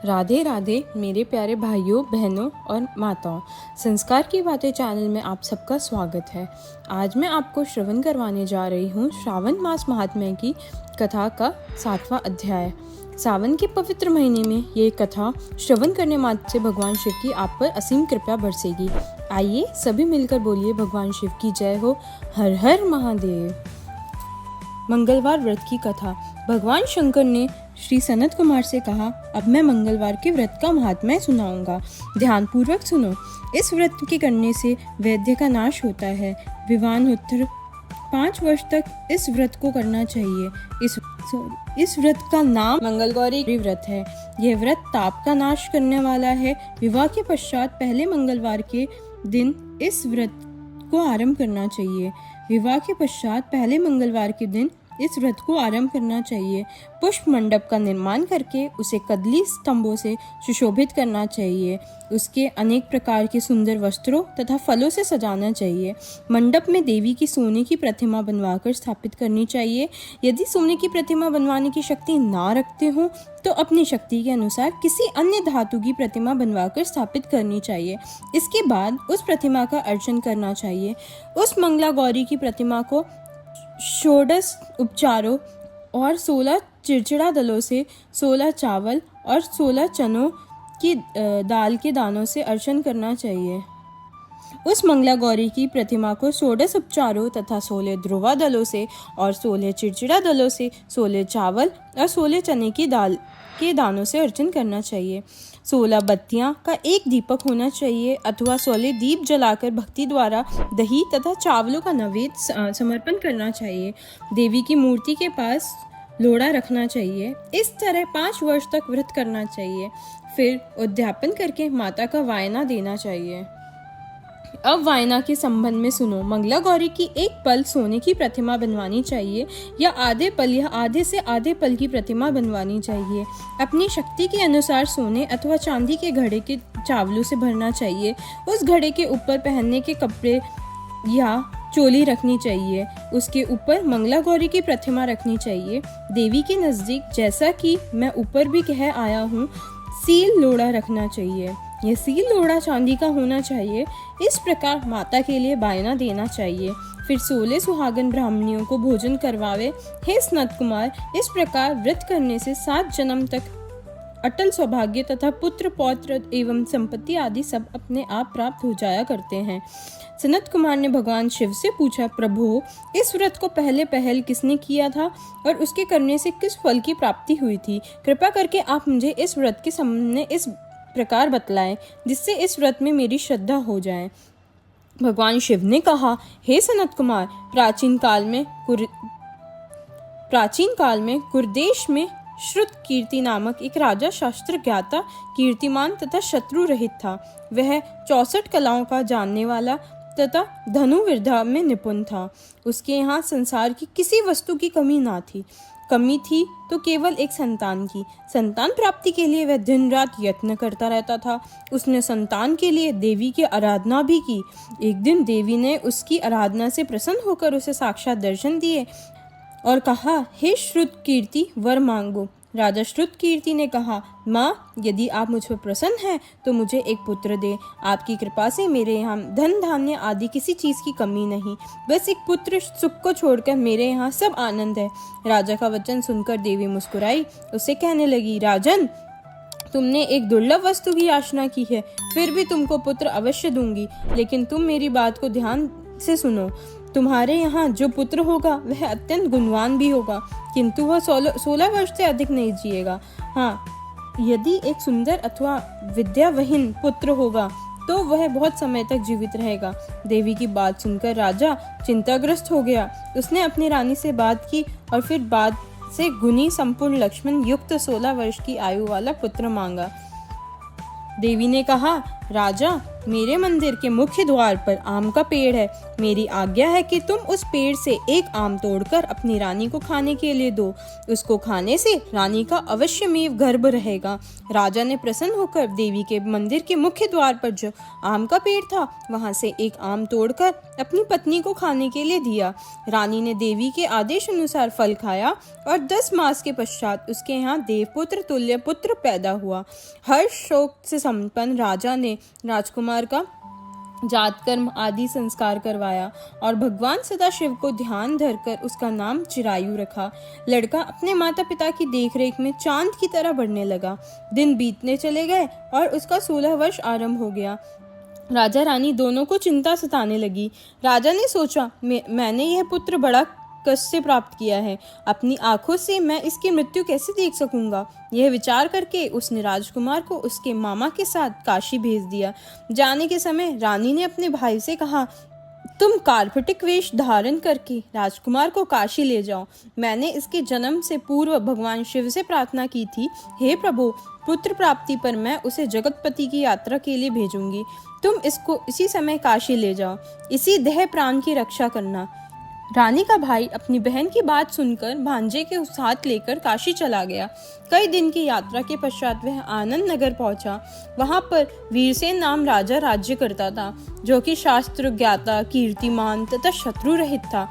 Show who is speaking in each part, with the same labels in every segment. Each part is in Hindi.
Speaker 1: राधे राधे मेरे प्यारे भाइयों बहनों और माताओं। संस्कार की बातें चैनल में आप सबका स्वागत है। आज मैं आपको श्रवण करवाने जा रही हूँ श्रावण मास महात्म्य की कथा का 7वां अध्याय। सावन के पवित्र महीने में ये कथा श्रवण करने मात्र से भगवान शिव की आप पर असीम कृपा बरसेगी। आइए सभी मिलकर बोलिए भगवान शिव की जय हो। हर हर महादेव। मंगलवार व्रत की कथा। भगवान शंकर ने श्री सनत कुमार से कहा, अब मैं मंगलवार के व्रत का महात्म्य सुनाऊंगा। ध्यान पूर्वक सुनो। इस व्रत के करने से वैद्य का नाश होता है। विवाहोत्तर 5 वर्ष तक इस व्रत को करना चाहिए। इस व्रत का नाम मंगलगौरी व्रत है। यह व्रत ताप का नाश करने वाला है। विवाह के पश्चात पहले मंगलवार के दिन इस व्रत को आरंभ करना चाहिए। विवाह के पश्चात पहले मंगलवार के दिन इस व्रत को आरंभ करना चाहिए। पुष्प मंडप का निर्माण करके उसे कदली स्तंभों से सुशोभित करना चाहिए। उसके अनेक प्रकार के सुंदर वस्त्रों तथा फलों से सजाना चाहिए। मंडप में देवी की सोने की प्रतिमा बनवाकर स्थापित करनी चाहिए। यदि सोने की प्रतिमा बनवाने की शक्ति ना रखते हो तो अपनी शक्ति के अनुसार किसी अन्य धातु की प्रतिमा बनवाकर स्थापित करनी चाहिए। इसके बाद उस प्रतिमा का अर्चन करना चाहिए। उस मंगला गौरी की प्रतिमा को षोडश उपचारों और 16 चिड़चिड़ा दलों से, 16 चावल और 16 चनों की दाल के दानों से अर्चन करना चाहिए। उस मंगला गौरी की प्रतिमा को 16 उपचारों तथा 16 ध्रुवा दलों से और 16 चिड़चिड़ा दलों से, 16 चावल और 16 चने की दाल के दानों से अर्चन करना चाहिए। 16 बत्तियां का एक दीपक होना चाहिए अथवा 16 दीप जलाकर भक्ति द्वारा दही तथा चावलों का नैवेद्य समर्पण करना चाहिए। देवी की मूर्ति के पास लोढ़ा रखना चाहिए। इस तरह 5 वर्ष तक व्रत करना चाहिए। फिर उद्यापन करके माता का वायना देना चाहिए। अब वायना के संबंध में सुनो। मंगला गौरी की एक पल सोने की प्रतिमा बनवानी चाहिए या आधे पल या आधे से आधे पल की प्रतिमा बनवानी चाहिए। अपनी शक्ति के अनुसार सोने अथवा चांदी के घड़े के चावलों से भरना चाहिए। उस घड़े के ऊपर पहनने के कपड़े या चोली रखनी चाहिए। उसके ऊपर मंगला गौरी की प्रतिमा रखनी चाहिए। देवी के नजदीक, जैसा कि मैं ऊपर भी कह आया हूँ, सील लोढ़ा रखना चाहिए। यह सील लोढ़ा चांदी का होना चाहिए। इस प्रकार माता के लिए बायना देना चाहिए। फिर 16 सुहागन ब्राह्मणियों को भोजन करवावे। हे सनत कुमार, इस प्रकार व्रत करने से 7 जन्म तक अटल सौभाग्य तथा पुत्र पौत्र एवं संपत्ति आदि सब अपने आप प्राप्त हो जाया करते हैं। सनत कुमार ने भगवान शिव से पूछा, प्रभु, इस व्रत को पहल किसने किया था और उसके करने से किस फल की प्राप्ति हुई थी? कृपा करके आप मुझे इस व्रत के संबंध में इस प्रकार बतलाएं जिससे इस व्रत में मेरी श्रद्धा हो जाए। भगवान शिव ने कहा, हे सनत कुमार, प्राचीन काल में कुरदेश में श्रुत कीर्ति नामक एक राजा शास्त्र ज्ञाता, कीर्तिमान तथा शत्रु रहित था। वह 64 कलाओं का जानने वाला तथा धनुर्विद्या में निपुण था। उसके यहाँ संसार की किसी वस्तु की कमी ना थी। कमी थी तो केवल एक संतान की। संतान प्राप्ति के लिए वह दिन रात यत्न करता रहता था। उसने संतान के लिए देवी की आराधना भी की। एक दिन देवी ने उसकी आराधना से प्रसन्न होकर उसे साक्षात दर्शन दिए और कहा, हे श्रुत कीर्ति, वर मांगो। राजा श्रुत कीर्ति ने कहा, माँ, यदि आप मुझ पर प्रसन्न हैं तो मुझे एक पुत्र दे। आपकी कृपा से मेरे यहाँ धन धान्य आदि किसी चीज की कमी नहीं। बस एक पुत्र सुख को छोड़कर मेरे यहाँ सब आनंद है। राजा का वचन सुनकर देवी मुस्कुराई। उससे कहने लगी, राजन, तुमने एक दुर्लभ वस्तु की याचना की है, फिर भी तुमको पुत्र अवश्य दूंगी। लेकिन तुम मेरी बात को ध्यान से सुनो। तुम्हारे यहाँ जो पुत्र होगा वह अत्यंत गुणवान भी होगा, किंतु वह 16 वर्ष से अधिक नहीं जिएगा। हाँ, यदि एक सुंदर अथवा विद्यावहीन पुत्र होगा तो वह बहुत समय तक जीवित रहेगा। देवी की बात सुनकर राजा चिंताग्रस्त हो गया। उसने अपनी रानी से बात की और फिर बाद से गुणी संपूर्ण लक्ष्मण युक्त 16 वर्ष की आयु वाला पुत्र मांगा। देवी ने कहा, राजा, मेरे मंदिर के मुख्य द्वार पर आम का पेड़ है। मेरी आज्ञा है कि तुम उस पेड़ से एक आम तोड़कर अपनी रानी को खाने के लिए दो। उसको खाने से रानी का अवश्यमेव गर्भ रहेगा। राजा ने प्रसन्न होकर देवी के मंदिर के मुख्य द्वार पर जो आम का पेड़ था वहां से एक आम तोड़कर अपनी पत्नी को खाने के लिए दिया। रानी ने देवी के आदेश अनुसार फल खाया और 10 मास के पश्चात उसके यहाँ देवपुत्र तुल्य पुत्र पैदा हुआ। हर्ष शोक से संपन्न राजा ने राजकुमार का जातकर्म आदि संस्कार करवाया और भगवान सदाशिव को ध्यान धरकर उसका नाम चिरायु रखा। लड़का अपने माता पिता की देखरेख में चांद की तरह बढ़ने लगा। दिन बीतने चले गए और उसका 16 वर्ष आरंभ हो गया। राजा रानी दोनों को चिंता सताने लगी। राजा ने सोचा, मैंने यह पुत्र बड़ा कष्ट से प्राप्त किया है, अपनी आंखों से मैं इसकी मृत्यु कैसे देख सकूंगा। यह विचार करके उसने राजकुमार को उसके मामा के साथ काशी भेज दिया। जाने के समय रानी ने अपने भाई से कहा, तुम कार्पटिक वेश धारण करके राजकुमार को काशी ले जाओ। मैंने इसके जन्म से पूर्व भगवान शिव से प्रार्थना की थी, हे प्रभु, पुत्र प्राप्ति पर मैं उसे जगतपति की यात्रा के लिए भेजूंगी। तुम इसको इसी समय काशी ले जाओ, इसी देह प्राण की रक्षा करना। रानी का भाई अपनी बहन की बात सुनकर भांजे के साथ लेकर काशी चला गया। कई दिन की यात्रा के पश्चात वह आनंद नगर पहुंचा। वहां पर वीरसेन नाम राजा राज्य करता था, जो कि शास्त्र ज्ञाता, कीर्तिमान तथा शत्रु रहित था।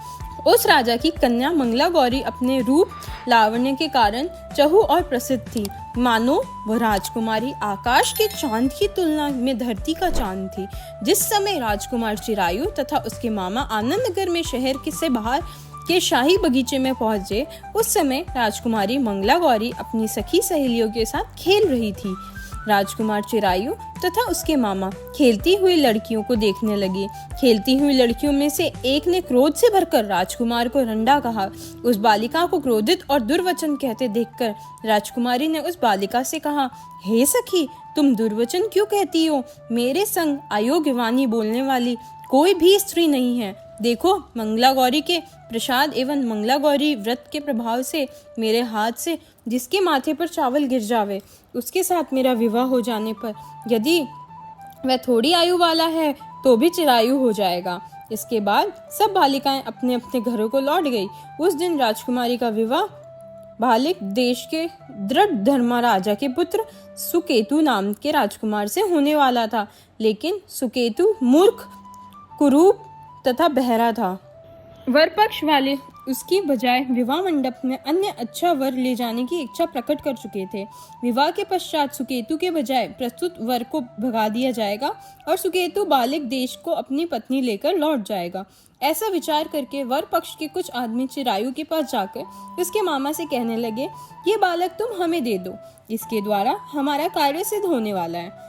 Speaker 1: उस राजा की कन्या मंगला गौरी अपने रूप लावण्य के कारण चहु और प्रसिद्ध थी। मानो वह राजकुमारी आकाश के चांद की तुलना में धरती का चांद थी। जिस समय राजकुमार चिरायु तथा उसके मामा आनंद नगर में शहर के से बाहर के शाही बगीचे में पहुंचे, उस समय राजकुमारी मंगला गौरी अपनी सखी सहेलियों के साथ खेल रही थी। राजकुमार चिरायु तथा उसके मामा खेलती हुई लड़कियों को देखने लगे। खेलती हुई लड़कियों में से एक ने क्रोध से भरकर राजकुमार को रंडा कहा। उस बालिका को क्रोधित और दुर्वचन कहते देखकर राजकुमारी ने उस बालिका से कहा, हे सखी, तुम दुर्वचन क्यों कहती हो? मेरे संग अयोग्यवाणी बोलने वाली कोई भी स्त्री नहीं है। देखो, मंगला गौरी के प्रसाद एवं मंगला गौरी व्रत के प्रभाव से मेरे हाथ से जिसके माथे पर चावल गिर जावे, उसके साथ मेरा विवाह हो जाने पर यदि वह थोड़ी आयु वाला है तो भी चिरायु हो जाएगा। इसके बाद सब बालिकाएं अपने अपने घरों को लौट गई। उस दिन राजकुमारी का विवाह बालिक देश के दृढ़ धर्मा राजा के पुत्र सुकेतु नाम के राजकुमार से होने वाला था, लेकिन सुकेतु मूर्ख, कुरूप तथा बहरा था। वर पक्ष वाले उसकी बजाय विवाह मंडप में अन्य अच्छा वर ले जाने की इच्छा प्रकट कर चुके थे। विवाह के पश्चात सुकेतु के बजाय प्रस्तुत वर को भगा दिया जाएगा और सुकेतु बालिक देश को अपनी पत्नी लेकर लौट जाएगा। ऐसा विचार करके वर पक्ष के कुछ आदमी चिरायु के पास जाकर उसके मामा से कहने लगे, ये बालक तुम हमें दे दो, इसके द्वारा हमारा कार्य सिद्ध होने वाला है।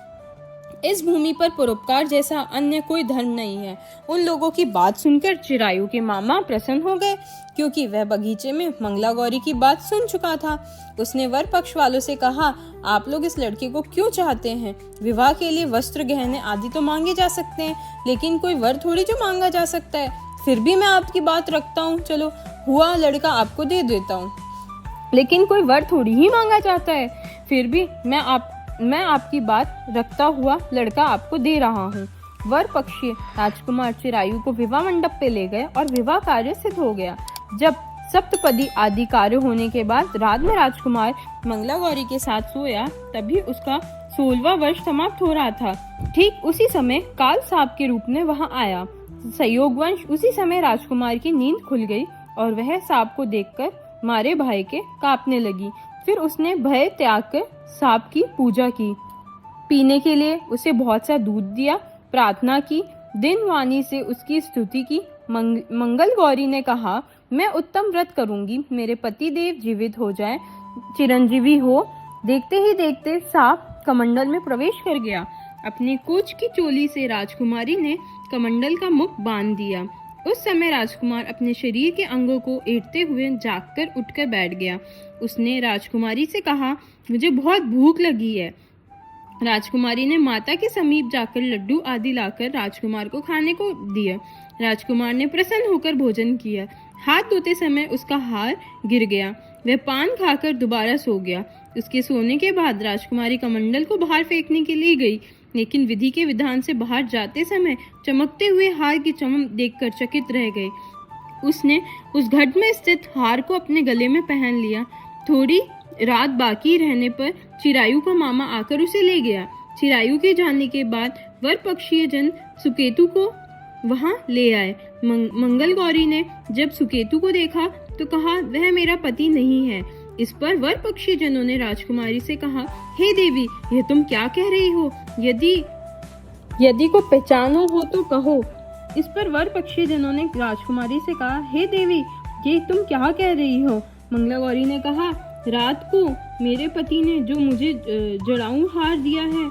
Speaker 1: इस भूमि पर परोपकार जैसा अन्य कोई धर्म नहीं है। उन लोगों की बात सुनकर चिरायु के मामा प्रसन्न हो गए, क्योंकि वह बगीचे में मंगला गौरी की बात सुन चुका था। उसने वर पक्ष वालों से कहा, आप लोग इस लड़के को क्यों चाहते हैं? विवाह के लिए वस्त्र गहने आदि तो मांगे जा सकते हैं, लेकिन कोई वर थोड़ी जो मांगा जा सकता है। फिर भी मैं आपकी बात रखता हूँ, चलो हुआ लड़का आपको दे देता हूँ, लेकिन कोई वर थोड़ी ही मांगा जाता है। फिर भी मैं आपकी बात रखता हुआ लड़का आपको दे रहा हूँ। वर पक्षी राजकुमार चिरायु को विवाह मंडप पे ले गए और विवाह कार्य सिद्ध हो गया। जब सप्तपदी आदि कार्य होने के बाद रात में राजकुमार मंगला गौरी के साथ सोया, तभी उसका 16वां वर्ष समाप्त हो रहा था। ठीक उसी समय काल सांप के रूप में वहां आया। संयोगवश उसी समय राजकुमार की नींद खुल गई और वह सांप को देखकर मारे भय के कांपने लगी। फिर उसने भय त्याग कर सांप की पूजा की, पीने के लिए उसे बहुत सा दूध दिया, प्रार्थना की, दिन वाणी से उसकी स्तुति की। मंगल गौरी ने कहा, मैं उत्तम व्रत करूंगी, मेरे पति देव जीवित हो जाए, चिरंजीवी हो। देखते ही देखते सांप कमंडल में प्रवेश कर गया। अपनी कोच की चोली से राजकुमारी ने कमंडल का मुख बांध दिया। उस समय राजकुमार अपने शरीर के अंगों को ऐंठते हुए जागकर उठकर बैठ गया। उसने राजकुमारी से कहा, मुझे बहुत भूख लगी है। राजकुमारी ने माता के समीप जाकर लड्डू आदि लाकर राजकुमार को खाने को दिया। राजकुमार ने प्रसन्न होकर भोजन किया। हाथ धोते समय उसका हार गिर गया। वह पान खाकर दोबारा सो गया। उसके सोने के बाद राजकुमारी कमंडल को बाहर फेंकने के लिए गई। लेकिन विधि के विधान से बाहर जाते समय चमकते हुए हार की चमक देखकर चकित रह गए। उसने उस घट में स्थित हार को अपने गले में पहन लिया। थोड़ी रात बाकी रहने पर चिरायु का मामा आकर उसे ले गया। चिरायु के जाने के बाद वर पक्षीय जन सुकेतु को वहां ले आए। मंगल गौरी ने जब सुकेतु को देखा तो कहा, वह मेरा पति नहीं है। इस पर वर पक्षी जनों ने राजकुमारी से कहा, हे देवी, यह तुम क्या कह रही हो? यदि को पहचानो हो तो कहो। इस पर वर पक्षी जनों ने राजकुमारी से कहा, हे देवी, ये तुम क्या कह रही हो? मंगला गौरी ने कहा, रात को मेरे पति ने जो मुझे जड़ाऊ हार दिया है,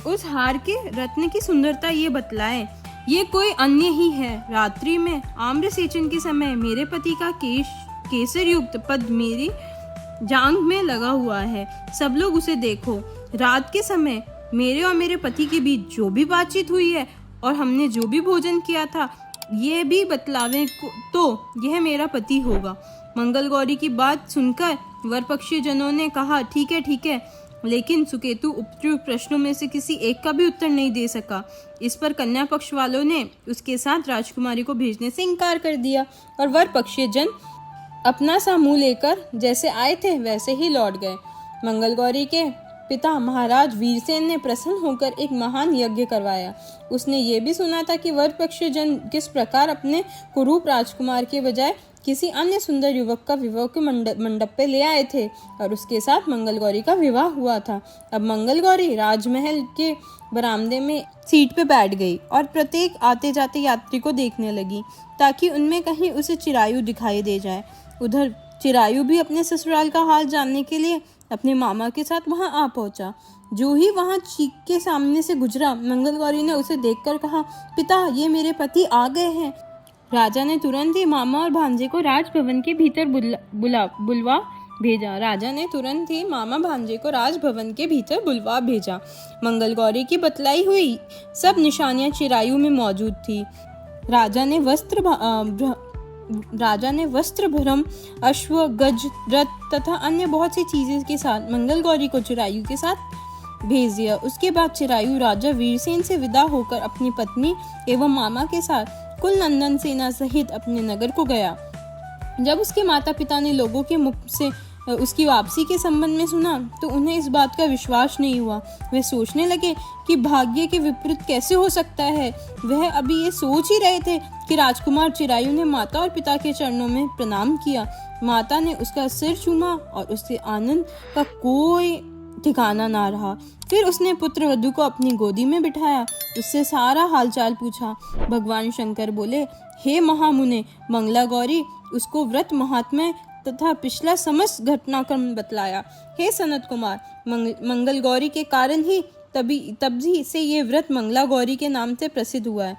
Speaker 1: उस हार के रत्न की सुंदरता ये बतलाए, ये कोई अन्य ही है। रात्रि में आम्र सेचन के समय मेरे पति का केसर युक्त पद मेरी जांघ में लगा हुआ है। सब लोग उसे देखो। रात के समय मेरे और मेरे पति के बीच जो भी बातचीत हुई है और हमने जो भी भोजन किया था, ये भी बतलावे तो यह मेरा पति होगा। मंगल गौरी की बात सुनकर वर पक्षी जनों ने कहा, ठीक है, लेकिन सुकेतु उपयुक्त प्रश्नों में से किसी एक का भी उत्तर नहीं दे सका। इस पर कन्या पक्ष वालों ने उसके साथ राजकुमारी को भेजने से इनकार कर दिया और वर पक्षी जन अपना सा मुंह लेकर जैसे आए थे वैसे ही लौट गए। मंगल गौरी के पिता महाराज वीरसेन ने प्रसन्न होकर एक महान यज्ञ करवाया। उसने ये भी सुना था कि वर पक्षी जन किस प्रकार अपने कुरूप राजकुमार के बजाय किसी अन्य सुंदर युवक का विवाह के मंडप पे ले आए थे और उसके साथ मंगल गौरी का विवाह हुआ था। अब मंगल गौरी राजमहल के बरामदे में सीट पे बैठ गई और प्रत्येक आते जाते यात्री को देखने लगी ताकि उनमें कहीं उसे चिरायु दिखाई दे जाए। उधर चिरायु भी अपने ससुराल का हाल जानने के लिए अपने मामा के साथ वहां आ पहुंचा। जो ही वहां चीख के सामने से गुजरा, मंगल गौरी ने उसे देखकर कहा, पिता, ये मेरे पति आ गए हैं। राजा ने तुरंत ही मामा और भांजे को राजभवन के भीतर बुलवा भेजा। मंगल गौरी की बतलाई हुई सब निशानियां चिरायु में मौजूद थी। राजा ने वस्त्र भ्रम, अश्व, गज, रथ तथा अन्य बहुत सी चीजें के साथ मंगल गौरी को चिरायु के साथ भेज दिया। उसके बाद चिरायु राजा वीरसेन से विदा होकर अपनी पत्नी एवं मामा के साथ कुल नंदन सेना सहित अपने नगर को गया। जब उसके माता पिता ने लोगों के मुख से उसकी वापसी के संबंध में सुना तो उन्हें इस बात का विश्वास नहीं हुआ। वे सोचने लगे कि भाग्य के विपरीत कैसे हो सकता है। वह अभी ये सोच ही रहे थे कि राजकुमार चिरायु ने माता और पिता के चरणों में प्रणाम किया। माता ने उसका सिर चूमा और उसके आनंद का कोई ठिकाना ना रहा। फिर उसने पुत्र वधू को अपनी गोदी में बिठाया, उससे सारा हालचाल पूछा। भगवान शंकर बोले, हे महामुने, मंगला गौरी उसको व्रत महात्म्य तथा पिछला समस्त घटनाक्रम बतलाया। हे सनत कुमार, मंगल गौरी के कारण ही तभी से ये व्रत मंगला गौरी के नाम से प्रसिद्ध हुआ है।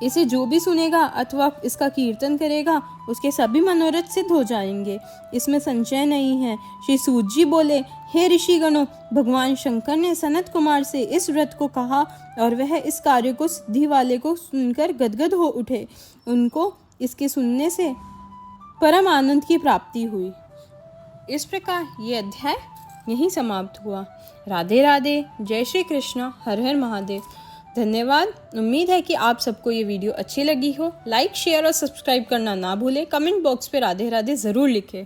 Speaker 1: इसे जो भी सुनेगा अथवा इसका कीर्तन करेगा उसके सभी मनोरथ सिद्ध हो जाएंगे, इसमें संशय नहीं है। श्री सूत जी बोले, हे ऋषिगणों, भगवान शंकर ने सनत कुमार से इस व्रत को कहा और वह इस कार्य को सिद्धि वाले को सुनकर गदगद हो उठे। उनको इसके सुनने से परम आनंद की प्राप्ति हुई। इस प्रकार ये अध्याय यहीं समाप्त हुआ। राधे राधे, जय श्री कृष्ण, हर हर महादेव। धन्यवाद। उम्मीद है कि आप सबको ये वीडियो अच्छी लगी हो। लाइक, शेयर और सब्सक्राइब करना ना भूलें। कमेंट बॉक्स पे राधे राधे ज़रूर लिखें।